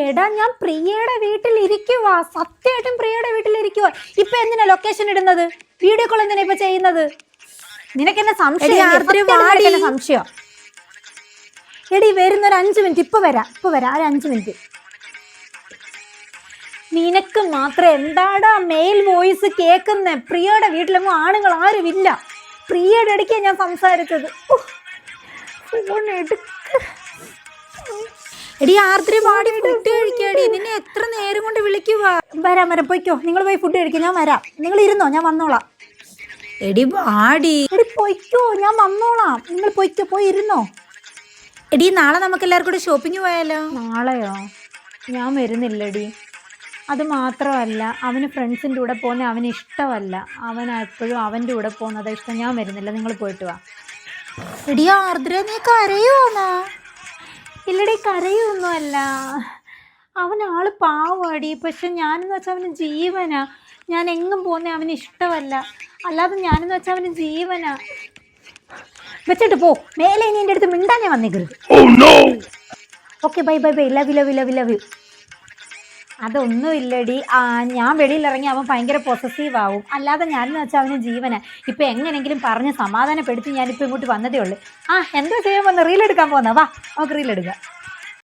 എടാ ഞാൻ പ്രിയയുടെ വീട്ടിലിരിക്കുവാ, സത്യമായിട്ടും പ്രിയയുടെ വീട്ടിലിരിക്കുവാ. ഇപ്പൊ എന്തിനാ ലൊക്കേഷൻ ഇടുന്നത്? വീഡിയോ കോൾ എന്തിനാ ഇപ്പൊ ചെയ്യുന്നത്? നിനക്കെന്നെ സംശയം? സംശയം എടി വരുന്നൊരു 5 മിനിറ്റ്, ഇപ്പൊ വരാം ഒരു 5 മിനിറ്റ്. നിനക്ക് മാത്രം എന്താടാ മെയിൽ വോയിസ് കേൾക്കുന്നേ? പ്രിയയുടെ വീട്ടിലൊന്നും ആണുങ്ങൾ ആരുമില്ല. പ്രിയയുടെ ഇടയ്ക്കാണ് ഞാൻ സംസാരിച്ചത്. ഫോൺ എടുക്ക. എടി ആർദ്രി പാടി ഫുഡ് കഴിക്കാടി. നിന്നെ എത്ര നേരം കൊണ്ട് വിളിക്കുക? വരാം പൊയ്ക്കോ, നിങ്ങൾ പോയി ഫുഡ് കഴിക്കും, ഞാൻ വരാം. നിങ്ങൾ ഇരുന്നോ, ഞാൻ വന്നോളാം. എടി വാടി. എടി പൊയ്ക്കോ, ഞാൻ വന്നോളാം. നിങ്ങൾ പൊയ്ക്കോ, പോയി ഇരുന്നോ. എടി നാളെ നമുക്ക് എല്ലാവർക്കും കൂടി ഷോപ്പിംഗ് പോയാലോ? നാളെയോ? ഞാൻ വരുന്നില്ലടി. അത് മാത്രമല്ല, അവന് ഫ്രണ്ട്സിൻ്റെ കൂടെ പോകുന്നത് അവന് ഇഷ്ടമല്ല. അവൻ എപ്പോഴും അവൻ്റെ കൂടെ പോകുന്നതാണ് ഇഷ്ടം. ഞാൻ വരുന്നില്ല, നിങ്ങൾ പോയിട്ട് വാ. എടി ആർദ്ര, നീ കരയുവാണോ? ഇല്ലടി, കരയൊന്നുമല്ല. അവനാള് പാവാടി. പക്ഷെ ഞാനെന്ന് വെച്ചാൽ അവന് ജീവനാ. ഞാൻ എങ്ങും പോകുന്നത് അവന് ഇഷ്ടമല്ല. അല്ലാതെ ഞാനെന്ന് വെച്ചാൽ അവന് ജീവനാ. വെച്ചിട്ട് പോ, മേലെ ഇനി എൻ്റെ അടുത്ത് മിണ്ടാൻ ഞാൻ വന്നേക്കരുത്. Okay, bye. Love you. അതൊന്നുമില്ലടി. ഞാൻ വെളിയിലിറങ്ങി അവൻ ഭയങ്കര പൊസസീവ് ആവും. അല്ലാതെ ഞാനെന്ന് വെച്ചാൽ അവന് ജീവനാ. ഇപ്പം എങ്ങനെയെങ്കിലും പറഞ്ഞ് സമാധാനപ്പെടുത്തി ഞാനിപ്പോൾ ഇങ്ങോട്ട് വന്നതേ ഉള്ളൂ. എന്താ ചെയ്യാൻ പോകുന്നത്? റീലെടുക്കാൻ പോകുന്ന? വാ, നമുക്ക് റീലെടുക്കാം.